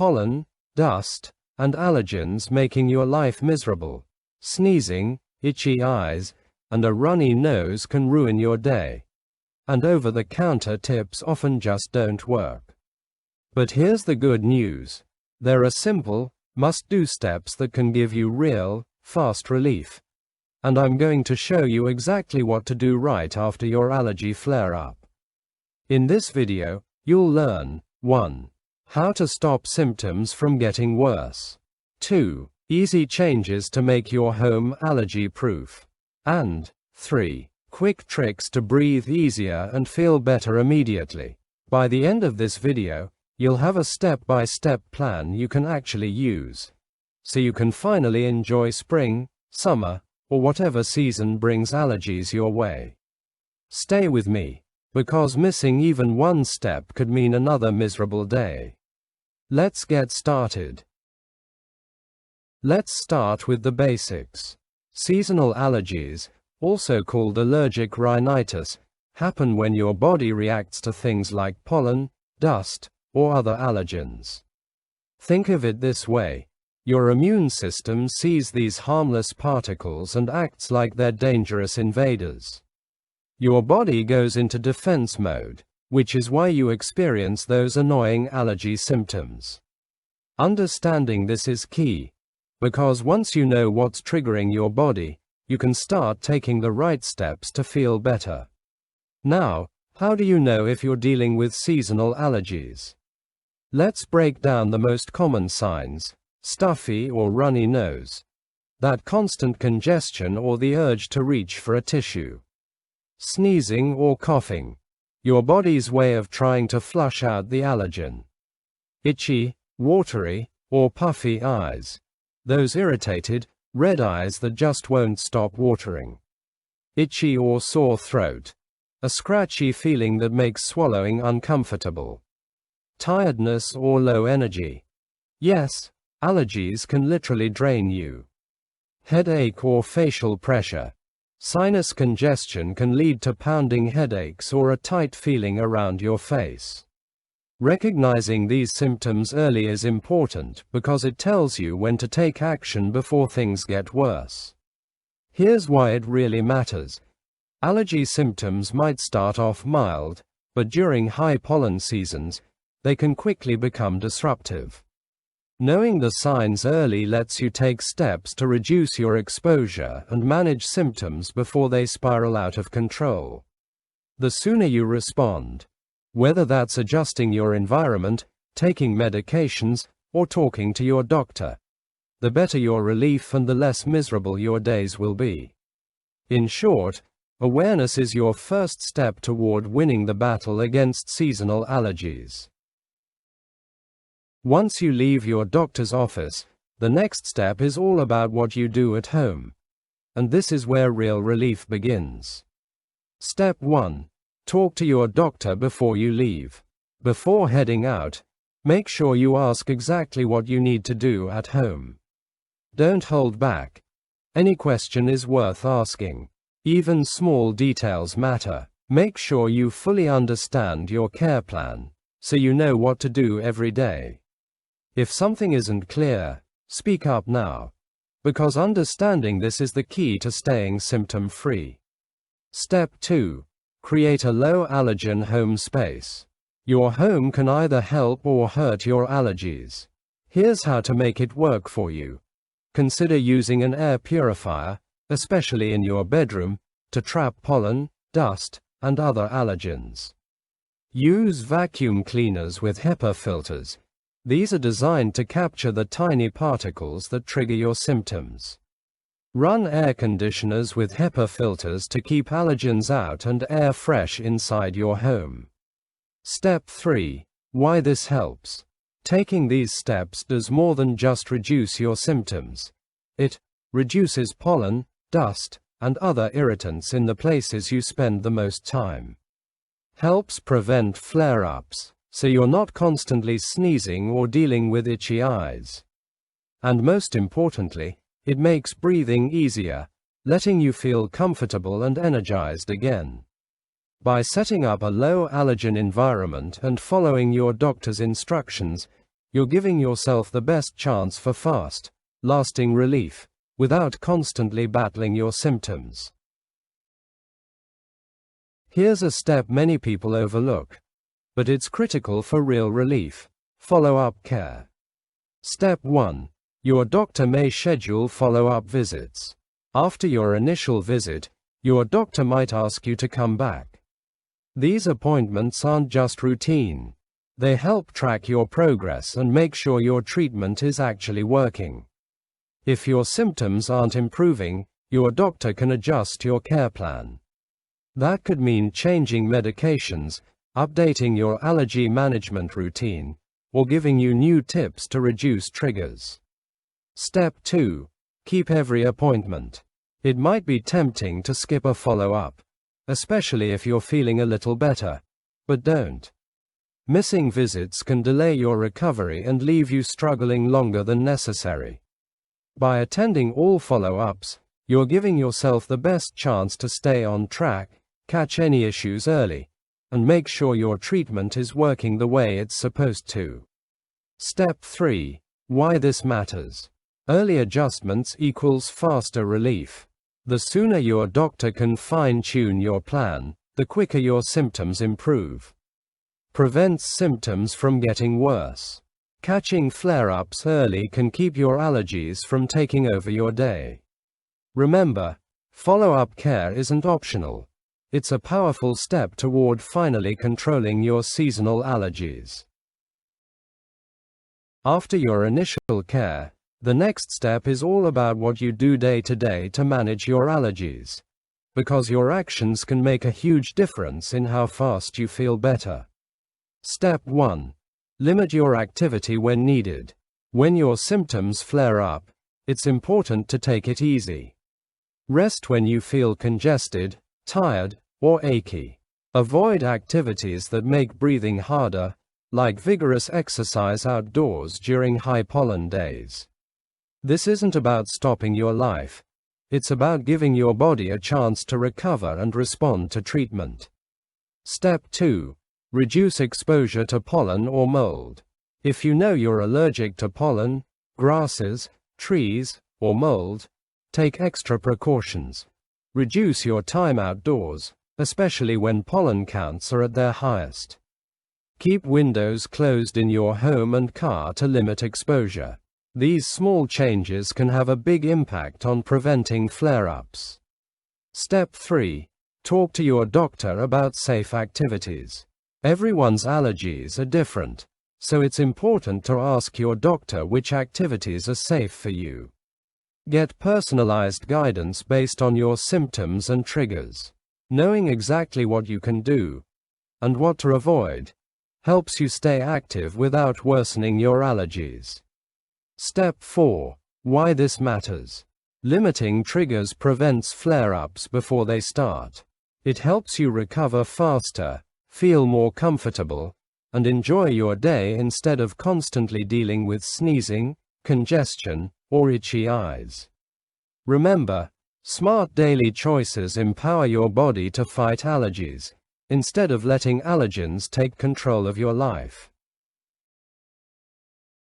pollen, dust, and allergens making your life miserable. Sneezing, itchy eyes, and a runny nose can ruin your day. And over-the-counter tips often just don't work. But here's the good news. There are simple, must-do steps that can give you real, fast relief. And I'm going to show you exactly what to do right after your allergy flare-up. In this video, you'll learn 1. How to stop symptoms from getting worse. 2. Easy changes to make your home allergy-proof. And 3. Quick tricks to breathe easier and feel better immediately. By the end of this video, you'll have a step-by-step plan you can actually use, so you can finally enjoy spring, summer, or whatever season brings allergies your way. Stay with me, because missing even one step could mean another miserable day. Let's get started. Let's start with the basics. Seasonal allergies, also called allergic rhinitis, happen when your body reacts to things like pollen, dust, or other allergens. Think of it this way. Your immune system sees these harmless particles and acts like they're dangerous invaders. Your body goes into defense mode, which is why you experience those annoying allergy symptoms. Understanding this is key, because once you know what's triggering your body, you can start taking the right steps to feel better. Now, how do you know if you're dealing with seasonal allergies? Let's break down the most common signs: stuffy or runny nose, that constant congestion or the urge to reach for a tissue, sneezing or coughing, your body's way of trying to flush out the allergen, itchy, watery, or puffy eyes, those irritated, red eyes that just won't stop watering, itchy or sore throat, a scratchy feeling that makes swallowing uncomfortable, tiredness or low energy. Yes, allergies can literally drain you. Headache or facial pressure. Sinus congestion can lead to pounding headaches or a tight feeling around your face. Recognizing these symptoms early is important because it tells you when to take action before things get worse. Here's why it really matters. Allergy symptoms might start off mild, but during high pollen seasons, they can quickly become disruptive. Knowing the signs early lets you take steps to reduce your exposure and manage symptoms before they spiral out of control. The sooner you respond, whether that's adjusting your environment, taking medications, or talking to your doctor, the better your relief and the less miserable your days will be. In short, awareness is your first step toward winning the battle against seasonal allergies. Once you leave your doctor's office, the next step is all about what you do at home. And this is where real relief begins. Step 1. Talk to your doctor before you leave. Before heading out, make sure you ask exactly what you need to do at home. Don't hold back. Any question is worth asking. Even small details matter. Make sure you fully understand your care plan, so you know what to do every day. If something isn't clear, speak up now, because understanding this is the key to staying symptom-free. Step 2. Create a low-allergen home space. Your home can either help or hurt your allergies. Here's how to make it work for you. Consider using an air purifier, especially in your bedroom, to trap pollen, dust, and other allergens. Use vacuum cleaners with HEPA filters. These are designed to capture the tiny particles that trigger your symptoms. Run air conditioners with HEPA filters to keep allergens out and air fresh inside your home. Step 3. Why this helps. Taking these steps does more than just reduce your symptoms. It reduces pollen, dust, and other irritants in the places you spend the most time. Helps prevent flare-ups, so you're not constantly sneezing or dealing with itchy eyes. And most importantly, it makes breathing easier, letting you feel comfortable and energized again. By setting up a low allergen environment and following your doctor's instructions, you're giving yourself the best chance for fast, lasting relief, without constantly battling your symptoms. Here's a step many people overlook, but it's critical for real relief: follow-up care. Step 1. Your doctor may schedule follow-up visits. After your initial visit, your doctor might ask you to come back. These appointments aren't just routine. They help track your progress and make sure your treatment is actually working. If your symptoms aren't improving, your doctor can adjust your care plan. That could mean changing medications, updating your allergy management routine, or giving you new tips to reduce triggers. Step 2. Keep every appointment. It might be tempting to skip a follow-up, especially if you're feeling a little better, but don't. Missing visits can delay your recovery and leave you struggling longer than necessary. By attending all follow-ups, you're giving yourself the best chance to stay on track, catch any issues early, and make sure your treatment is working the way it's supposed to. Step 3. Why this matters. Early adjustments equals faster relief. The sooner your doctor can fine-tune your plan, the quicker your symptoms improve. Prevents symptoms from getting worse. Catching flare-ups early can keep your allergies from taking over your day. Remember, follow-up care isn't optional. It's a powerful step toward finally controlling your seasonal allergies. After your initial care, the next step is all about what you do day to day to manage your allergies. Because your actions can make a huge difference in how fast you feel better. Step 1. Limit your activity when needed. When your symptoms flare up, it's important to take it easy. Rest when you feel congested, tired, or achy. Avoid activities that make breathing harder, like vigorous exercise outdoors during high pollen days. This isn't about stopping your life. It's about giving your body a chance to recover and respond to treatment. Step 2. Reduce exposure to pollen or mold. If you know you're allergic to pollen, grasses, trees, or mold, take extra precautions. Reduce your time outdoors, especially when pollen counts are at their highest. Keep windows closed in your home and car to limit exposure. These small changes can have a big impact on preventing flare-ups. Step 3. Talk to your doctor about safe activities. Everyone's allergies are different, so it's important to ask your doctor which activities are safe for you. Get personalized guidance based on your symptoms and triggers. Knowing exactly what you can do and what to avoid helps you stay active without worsening your allergies. Step 4. Why this matters. Limiting triggers prevents flare-ups before they start. It helps you recover faster, feel more comfortable, and enjoy your day instead of constantly dealing with sneezing, congestion, or itchy eyes. Remember, smart daily choices empower your body to fight allergies, instead of letting allergens take control of your life.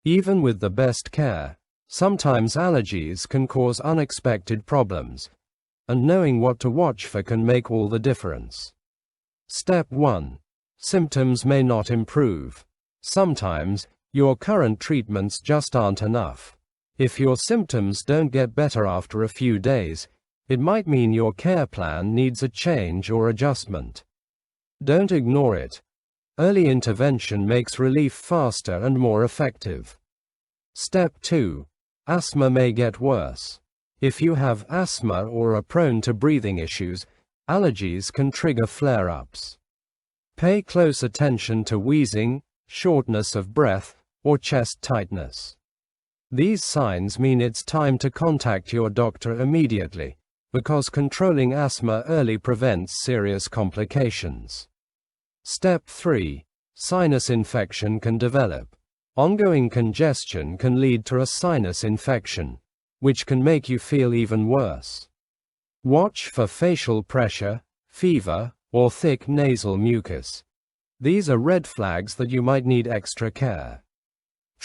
Even with the best care, sometimes allergies can cause unexpected problems, and knowing what to watch for can make all the difference. Step 1. Symptoms may not improve. Sometimes, your current treatments just aren't enough. If your symptoms don't get better after a few days, it might mean your care plan needs a change or adjustment. Don't ignore it. Early intervention makes relief faster and more effective. Step 2. Asthma may get worse. If you have asthma or are prone to breathing issues, allergies can trigger flare-ups. Pay close attention to wheezing, shortness of breath, or chest tightness. These signs mean it's time to contact your doctor immediately, because controlling asthma early prevents serious complications. Step 3. Sinus infection can develop. Ongoing congestion can lead to a sinus infection, which can make you feel even worse. Watch for facial pressure, fever, or thick nasal mucus. These are red flags that you might need extra care.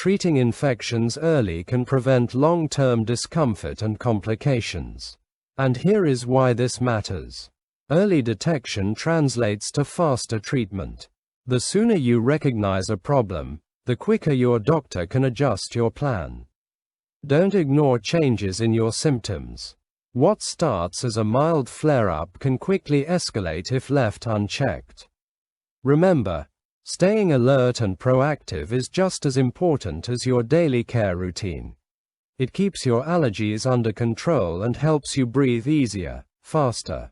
treating infections early can prevent long-term discomfort and complications. And here is why this matters. Early detection translates to faster treatment. The sooner you recognize a problem, the quicker your doctor can adjust your plan. Don't ignore changes in your symptoms. What starts as a mild flare-up can quickly escalate if left unchecked. Remember, staying alert and proactive is just as important as your daily care routine. It keeps your allergies under control and helps you breathe easier, faster.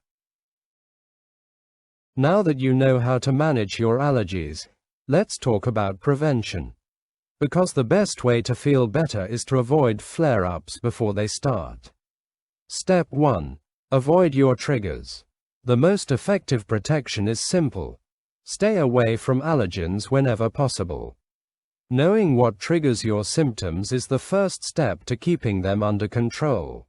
Now that you know how to manage your allergies, let's talk about prevention. Because the best way to feel better is to avoid flare-ups before they start. Step 1. Avoid your triggers. The most effective protection is simple. Stay away from allergens whenever possible. Knowing what triggers your symptoms is the first step to keeping them under control.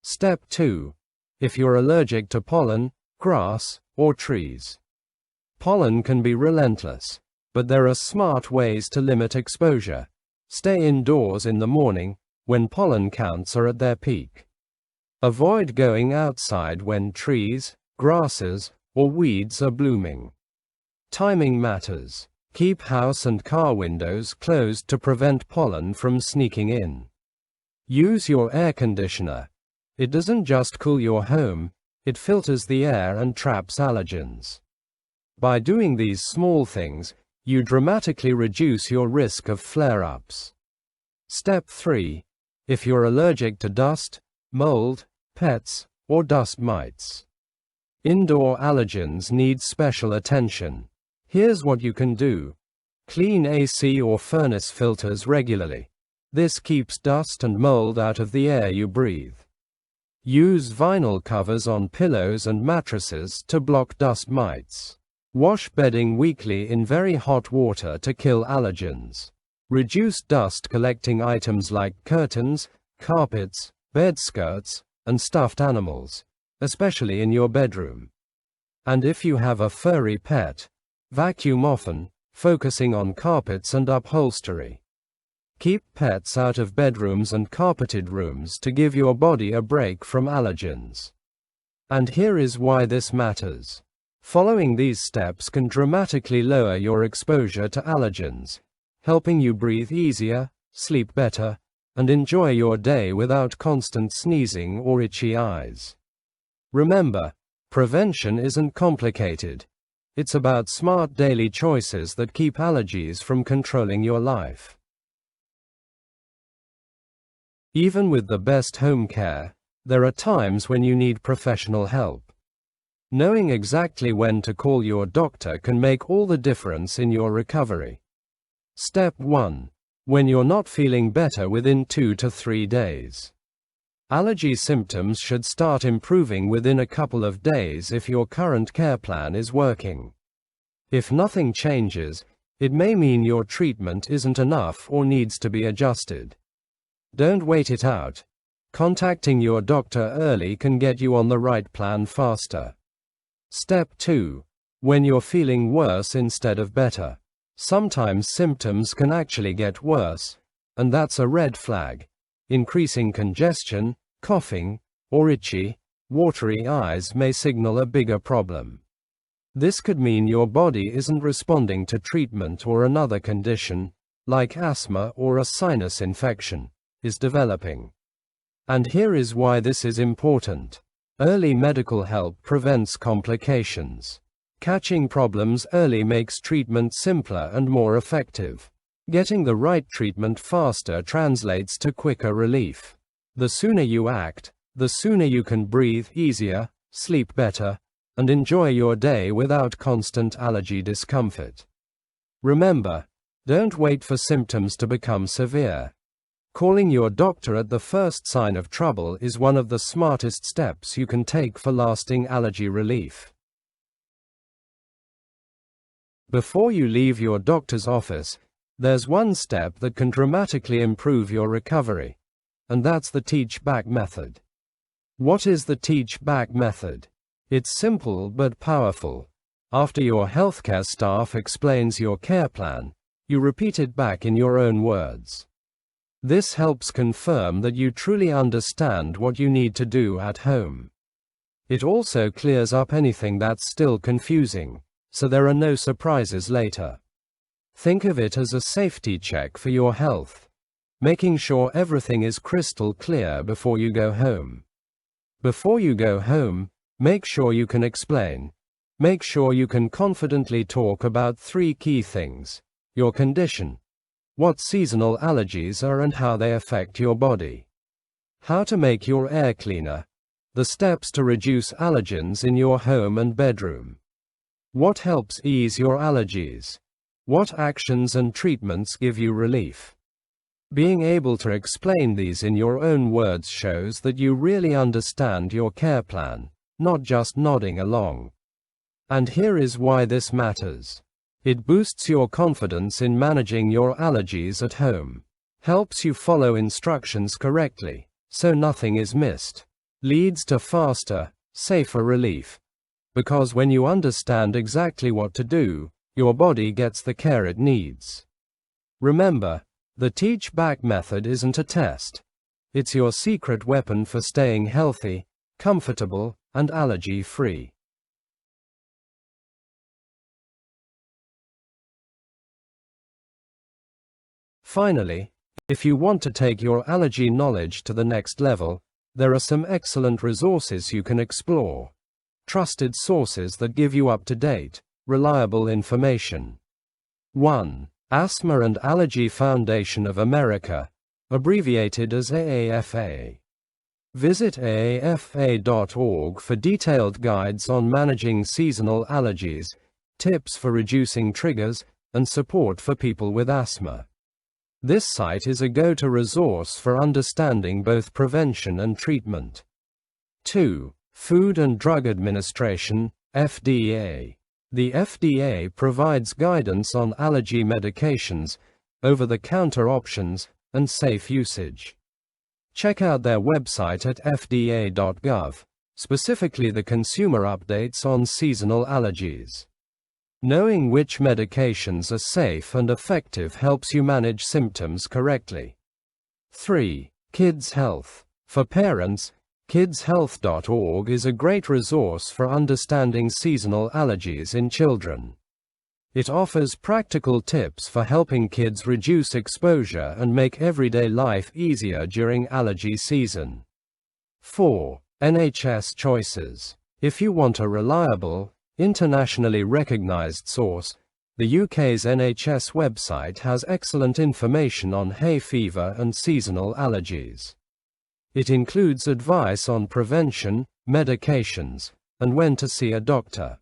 Step 2. If you're allergic to pollen, grass, or trees. Pollen can be relentless, but there are smart ways to limit exposure. Stay indoors in the morning, when pollen counts are at their peak. Avoid going outside when trees, grasses, or weeds are blooming. Timing matters. Keep house and car windows closed to prevent pollen from sneaking in. Use your air conditioner. It doesn't just cool your home, it filters the air and traps allergens. By doing these small things, you dramatically reduce your risk of flare-ups. Step 3. If you're allergic to dust, mold, pets, or dust mites. Indoor allergens need special attention. Here's what you can do. Clean AC or furnace filters regularly. This keeps dust and mold out of the air you breathe. Use vinyl covers on pillows and mattresses to block dust mites. Wash bedding weekly in very hot water to kill allergens. Reduce dust collecting items like curtains, carpets, bed skirts, and stuffed animals, especially in your bedroom. And if you have a furry pet, vacuum often, focusing on carpets and upholstery. Keep pets out of bedrooms and carpeted rooms to give your body a break from allergens. And here is why this matters. Following these steps can dramatically lower your exposure to allergens, helping you breathe easier, sleep better, and enjoy your day without constant sneezing or itchy eyes. Remember, prevention isn't complicated. It's about smart daily choices that keep allergies from controlling your life. Even with the best home care, there are times when you need professional help. Knowing exactly when to call your doctor can make all the difference in your recovery. Step 1. When you're not feeling better within 2 to 3 days. Allergy symptoms should start improving within a couple of days if your current care plan is working. If nothing changes, it may mean your treatment isn't enough or needs to be adjusted. Don't wait it out. Contacting your doctor early can get you on the right plan faster. Step 2. When you're feeling worse instead of better. Sometimes symptoms can actually get worse, and that's a red flag. Increasing congestion, coughing, or itchy, watery eyes may signal a bigger problem. This could mean your body isn't responding to treatment or another condition, like asthma or a sinus infection, is developing. And here is why this is important. Early medical help prevents complications. Catching problems early makes treatment simpler and more effective. Getting the right treatment faster translates to quicker relief. The sooner you act, the sooner you can breathe easier, sleep better, and enjoy your day without constant allergy discomfort. Remember, don't wait for symptoms to become severe. Calling your doctor at the first sign of trouble is one of the smartest steps you can take for lasting allergy relief. Before you leave your doctor's office, there's one step that can dramatically improve your recovery, and that's the teach-back method. What is the teach-back method? It's simple but powerful. After your healthcare staff explains your care plan, you repeat it back in your own words. This helps confirm that you truly understand what you need to do at home. It also clears up anything that's still confusing, so there are no surprises later. Think of it as a safety check for your health, making sure everything is crystal clear before you go home. Before you go home, make sure you can explain. Make sure you can confidently talk about 3 key things: your condition, what seasonal allergies are and how they affect your body, how to make your air cleaner, the steps to reduce allergens in your home and bedroom, what helps ease your allergies, what actions and treatments give you relief. Being able to explain these in your own words shows that you really understand your care plan, not just nodding along. And here is why this matters. It boosts your confidence in managing your allergies at home, helps you follow instructions correctly, so nothing is missed, leads to faster, safer relief. Because when you understand exactly what to do, your body gets the care it needs. Remember, the teach back method isn't a test. It's your secret weapon for staying healthy, comfortable, and allergy-free. Finally, if you want to take your allergy knowledge to the next level, there are some excellent resources you can explore. Trusted sources that give you up-to-date, reliable information. 1. Asthma and Allergy Foundation of America, abbreviated as AAFA. Visit aafa.org for detailed guides on managing seasonal allergies, tips for reducing triggers, and support for people with asthma. This site is a go-to resource for understanding both prevention and treatment. 2. Food and Drug Administration, FDA. The FDA provides guidance on allergy medications, over-the-counter options, and safe usage. Check out their website at fda.gov, specifically the consumer updates on seasonal allergies. Knowing which medications are safe and effective helps you manage symptoms correctly. 3. Kids Health. For parents, kidshealth.org is a great resource for understanding seasonal allergies in children. It offers practical tips for helping kids reduce exposure and make everyday life easier during allergy season. 4. NHS Choices. If you want a reliable, internationally recognized source, the UK's NHS website has excellent information on hay fever and seasonal allergies. It includes advice on prevention, medications, and when to see a doctor.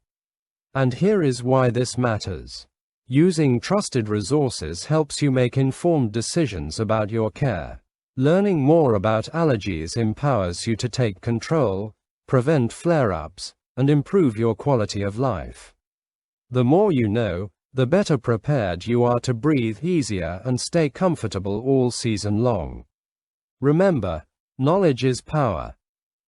And here is why this matters. Using trusted resources helps you make informed decisions about your care. Learning more about allergies empowers you to take control, prevent flare-ups, and improve your quality of life. The more you know, the better prepared you are to breathe easier and stay comfortable all season long. Remember, knowledge is power,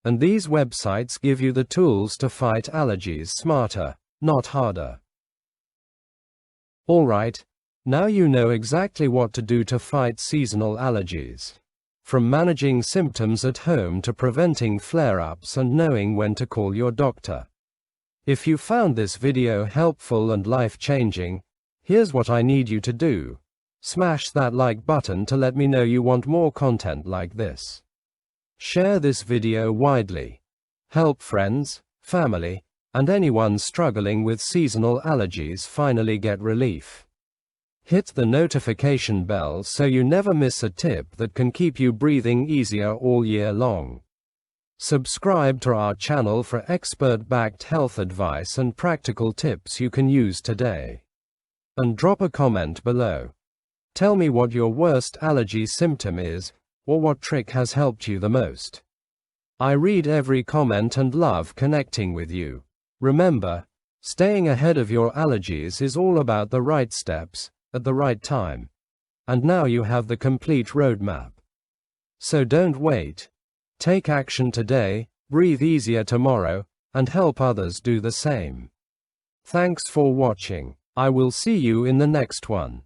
and these websites give you the tools to fight allergies smarter, not harder. Alright, now you know exactly what to do to fight seasonal allergies. From managing symptoms at home to preventing flare-ups and knowing when to call your doctor. If you found this video helpful and life-changing, here's what I need you to do. Smash that like button to let me know you want more content like this. Share this video widely. Help friends, family, and anyone struggling with seasonal allergies finally get relief. Hit the notification bell so you never miss a tip that can keep you breathing easier all year long. Subscribe to our channel for expert-backed health advice and practical tips you can use today. And drop a comment below. Tell me what your worst allergy symptom is, or what trick has helped you the most. I read every comment and love connecting with you. Remember, staying ahead of your allergies is all about the right steps, at the right time. And now you have the complete roadmap. So don't wait. Take action today, breathe easier tomorrow, and help others do the same. Thanks for watching. I will see you in the next one.